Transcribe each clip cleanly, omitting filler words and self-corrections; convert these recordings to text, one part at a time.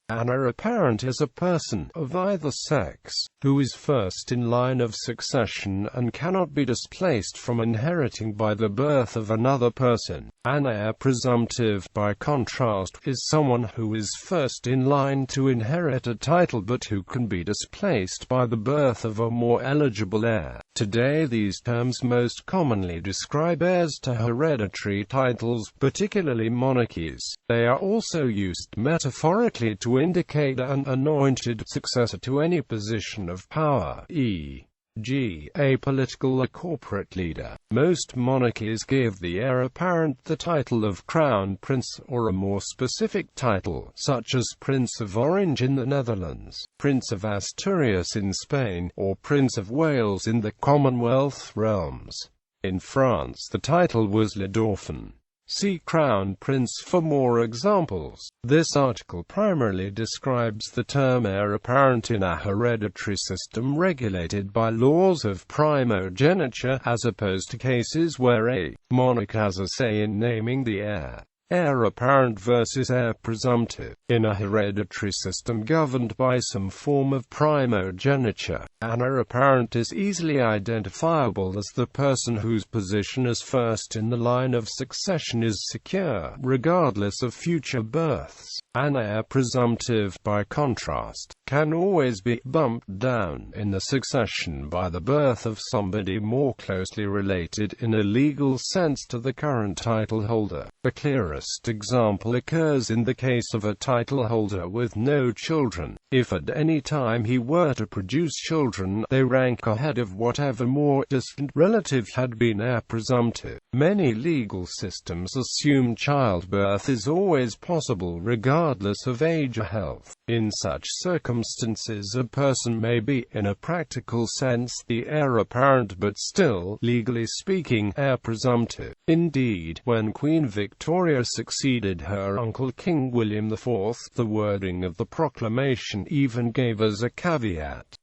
An heir apparent is a person of either sex who is first in line of succession and cannot be displaced from inheriting by the birth of another person. An heir presumptive, by contrast, is someone who is first in line to inherit a title but who can be displaced by the birth of a more eligible heir. Today, these terms most commonly describe heirs to hereditary titles, particularly monarchies. They are also used metaphorically to indicate an anointed successor to any position of power, e.g., a political or corporate leader. Most monarchies give the heir apparent the title of Crown Prince, or a more specific title, such as Prince of Orange in the Netherlands, Prince of Asturias in Spain, or Prince of Wales in the Commonwealth realms. In France the title was Le Dauphin. See Crown Prince for more examples. This article primarily describes the term heir apparent in a hereditary system regulated by laws of primogeniture, as opposed to cases where a monarch has a say in naming the heir. Heir apparent versus heir presumptive. In a hereditary system governed by some form of primogeniture, an heir apparent is easily identifiable as the person whose position as first in the line of succession is secure, regardless of future births. An heir presumptive, by contrast, can always be bumped down in the succession by the birth of somebody more closely related in a legal sense to the current title holder. The clearest example occurs in the case of a title holder with no children. If at any time he were to produce children, they rank ahead of whatever more distant relative had been heir presumptive. Many legal systems assume childbirth is always possible regardless of age or health. In such circumstances, a person may be, in a practical sense, the heir apparent but still, legally speaking, heir presumptive. Indeed, when Queen Victoria succeeded her uncle King William IV, the wording of the proclamation even gave as a caveat,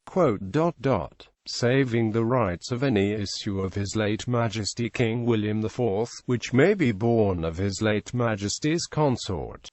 saving the rights of any issue of His late Majesty King William IV, which may be born of His late Majesty's consort.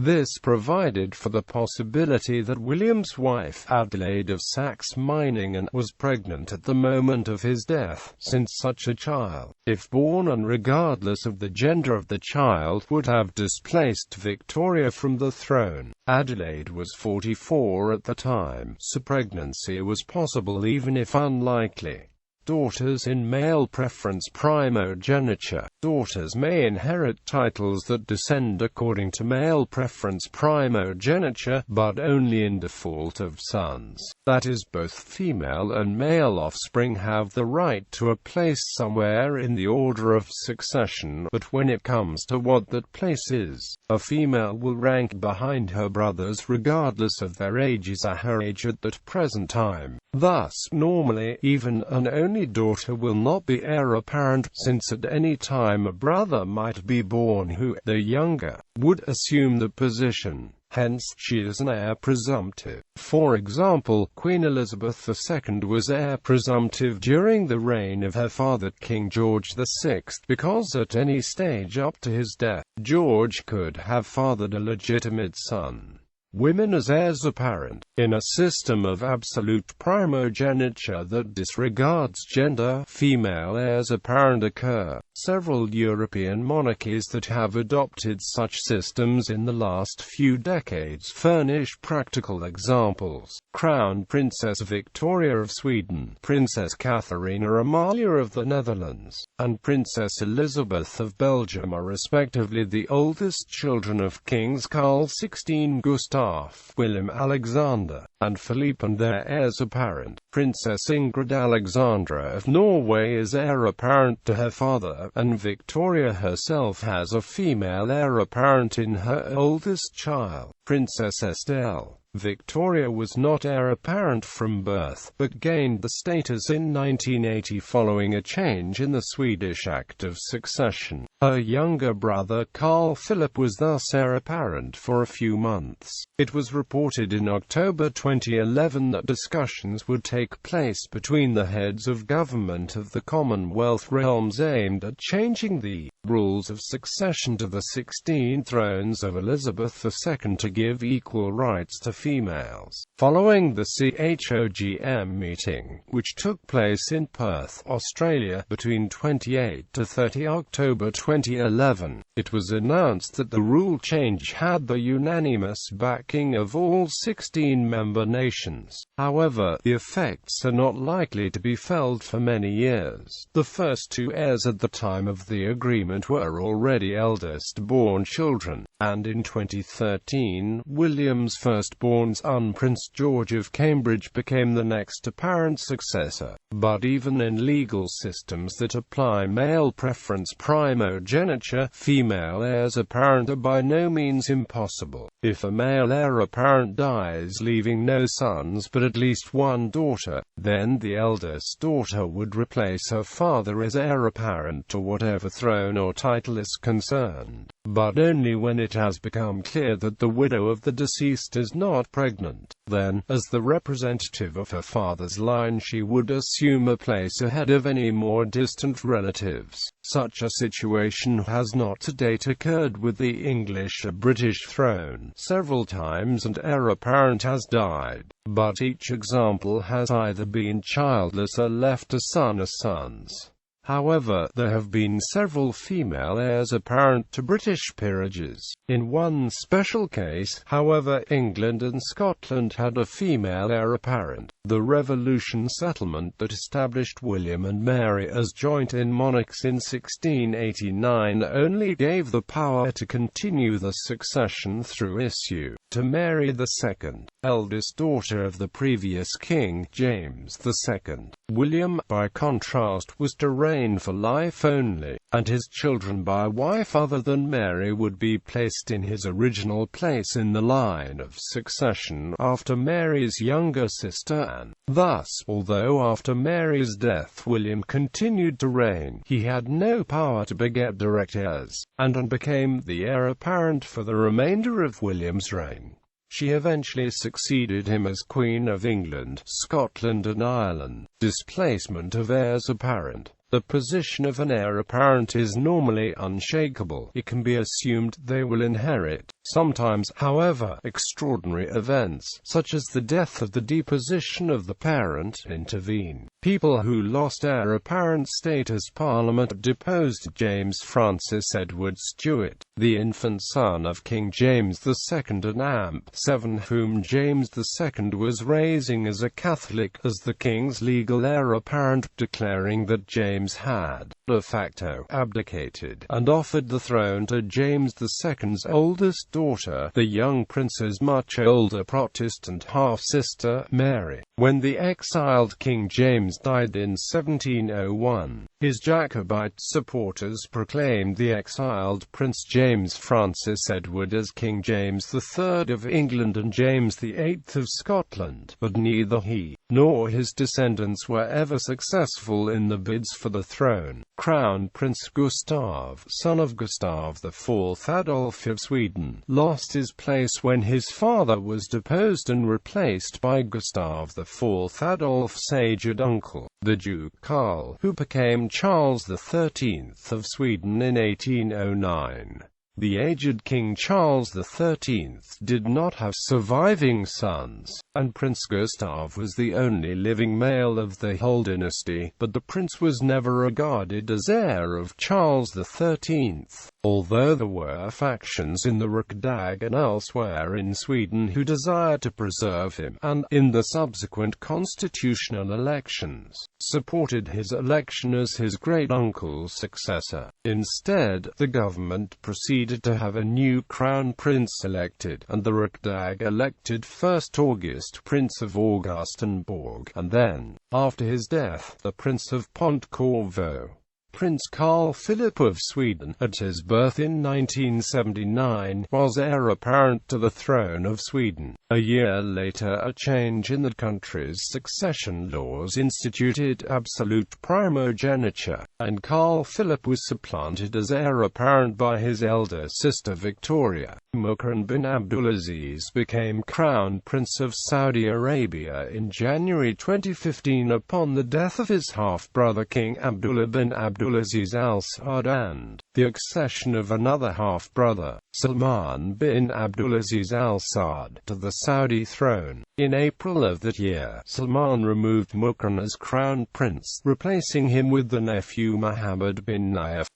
This provided for the possibility that William's wife, Adelaide of Saxe-Meiningen, was pregnant at the moment of his death, since such a child, if born and regardless of the gender of the child, would have displaced Victoria from the throne. Adelaide was 44 at the time, so pregnancy was possible even if unlikely. Daughters in male preference primogeniture. Daughters may inherit titles that descend according to male preference primogeniture, but only in default of sons. That is, both female and male offspring have the right to a place somewhere in the order of succession, but when it comes to what that place is, a female will rank behind her brothers regardless of their ages or her age at that present time. Thus, normally, even an only daughter will not be heir apparent, since at any time a brother might be born who, though younger, would assume the position. Hence, she is an heir presumptive. For example, Queen Elizabeth II was heir presumptive during the reign of her father King George VI, because at any stage up to his death, George could have fathered a legitimate son. Women as heirs apparent. In a system of absolute primogeniture that disregards gender, female heirs apparent occur. Several European monarchies that have adopted such systems in the last few decades furnish practical examples. Crown Princess Victoria of Sweden, Princess Catharina Amalia of the Netherlands, and Princess Elizabeth of Belgium are respectively the oldest children of Kings Carl XVI Gustaf, Willem Alexander, and Philippe, and their heirs apparent. Princess Ingrid Alexandra of Norway is heir apparent to her father, and Victoria herself has a female heir apparent in her oldest child, Princess Estelle. Victoria was not heir apparent from birth, but gained the status in 1980 following a change in the Swedish Act of Succession. Her younger brother Carl Philip was thus heir apparent for a few months. It was reported in October 2011 that discussions would take place between the heads of government of the Commonwealth realms aimed at changing the rules of succession to the 16 thrones of Elizabeth II to give equal rights to females. Following the CHOGM meeting, which took place in Perth, Australia, between 28 to 30 October 2011, it was announced that the rule change had the unanimous backing of all 16 member nations. However, the effects are not likely to be felt for many years. The first two heirs at the time of the agreement were already eldest-born children, and in 2013, William's firstborn son Prince George of Cambridge became the next apparent successor. But even in legal systems that apply male preference primogeniture, female heirs apparent are by no means impossible. If a male heir apparent dies leaving no sons but at least one daughter, then the eldest daughter would replace her father as heir apparent to whatever throne or title is concerned, but only when it has become clear that the widow of the deceased is not pregnant. Then, as the representative of her father's line, she would assume a place ahead of any more distant relatives. Such a situation has not to date occurred with the English or British throne several times, and heir apparent has died, but each example has either been childless or left a son or sons. However, there have been several female heirs apparent to British peerages. In one special case, however, England and Scotland had a female heir apparent. The Revolution settlement that established William and Mary as joint-in monarchs in 1689 only gave the power to continue the succession through issue to Mary II, eldest daughter of the previous king, James II. William, by contrast, was to reign for life only, and his children by a wife other than Mary would be placed in his original place in the line of succession after Mary's younger sister Anne. Thus, although after Mary's death William continued to reign, he had no power to beget direct heirs, and became the heir apparent for the remainder of William's reign. She eventually succeeded him as Queen of England, Scotland and Ireland. Displacement of heirs apparent. The position of an heir apparent is normally unshakable. It can be assumed they will inherit. Sometimes, however, extraordinary events, such as the death or the deposition of the parent, intervene. People who lost heir apparent status. Parliament deposed James Francis Edward Stuart, the infant son of King James II and Anne VII, whom James II was raising as a Catholic, as the king's legal heir apparent, declaring that James had, de facto, abdicated, and offered the throne to James II's oldest daughter, the young prince's much older Protestant half-sister, Mary. When the exiled King James died in 1701, his Jacobite supporters proclaimed the exiled Prince James Francis Edward as King James III of England and James VIII of Scotland, but neither he nor his descendants were ever successful in the bids for the throne. Crown Prince Gustav, son of Gustav IV Adolf of Sweden, lost his place when his father was deposed and replaced by Gustav IV Adolf's aged uncle, the Duke Karl, who became Charles XIII of Sweden in 1809. The aged King Charles XIII did not have surviving sons, and Prince Gustav was the only living male of the whole dynasty, but the prince was never regarded as heir of Charles XIII. Although there were factions in the Riksdag and elsewhere in Sweden who desired to preserve him, and, in the subsequent constitutional elections, supported his election as his great-uncle's successor. Instead, the government proceeded to have a new crown prince elected, and the Riksdag elected first August, Prince of Augustenborg, and then, after his death, the Prince of Pontecorvo. Prince Carl Philip of Sweden, at his birth in 1979, was heir apparent to the throne of Sweden. A year later, a change in the country's succession laws instituted absolute primogeniture, and Carl Philip was supplanted as heir apparent by his elder sister Victoria. Mukran bin Abdulaziz became Crown Prince of Saudi Arabia in January 2015 upon the death of his half-brother King Abdullah bin Abdulaziz Al Saud and the accession of another half-brother, Salman bin Abdulaziz Al Saud, to the Saudi throne. In April of that year, Salman removed Mukran as Crown Prince, replacing him with the nephew Muhammad bin Nayef.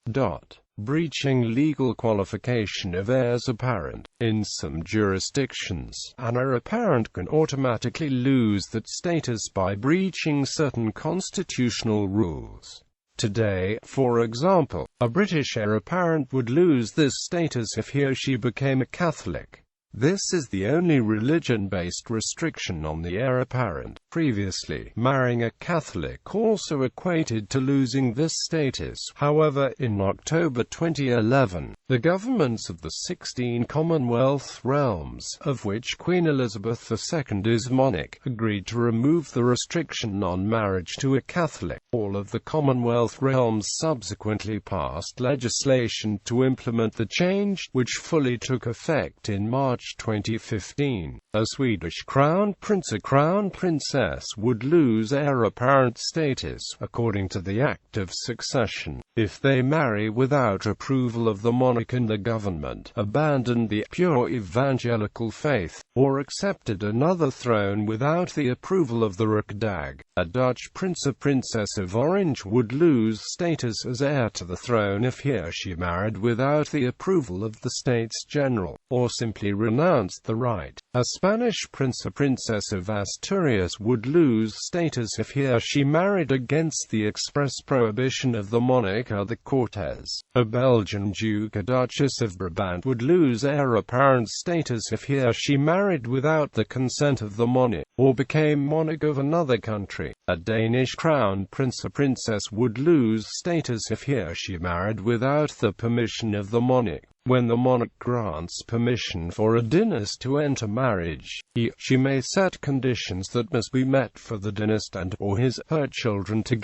Breaching legal qualification of heirs apparent. In some jurisdictions, an heir apparent can automatically lose that status by breaching certain constitutional rules. Today, for example, a British heir apparent would lose this status if he or she became a Catholic. This is the only religion-based restriction on the heir apparent. Previously, marrying a Catholic also equated to losing this status. However, in October 2011, the governments of the 16 Commonwealth realms, of which Queen Elizabeth II is monarch, agreed to remove the restriction on marriage to a Catholic. All of the Commonwealth realms subsequently passed legislation to implement the change, which fully took effect in March 2015. A Swedish crown prince or crown princess would lose heir apparent status, according to the Act of Succession, if they marry without approval of the monarch and the government, abandoned the pure evangelical faith, or accepted another throne without the approval of the Riksdag. A Dutch prince or princess of Orange would lose status as heir to the throne if he or she married without the approval of the States General, or simply renounced the right. A Spanish prince or princess of Asturias would lose status if he or she married against the express prohibition of the monarch or the Cortes. A Belgian duke or duchess of Brabant would lose heir apparent status if he or she married without the consent of the monarch, or became monarch of another country. A Danish crown prince or princess would lose status if he or she married without the permission of the monarch. When the monarch grants permission for a dynast to enter marriage, she may set conditions that must be met for the dynast and or his/her children to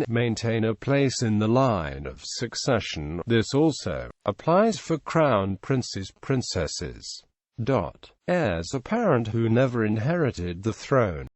maintain a place in the line of succession. This also applies for crown princes/princesses. Heirs apparent who never inherited the throne.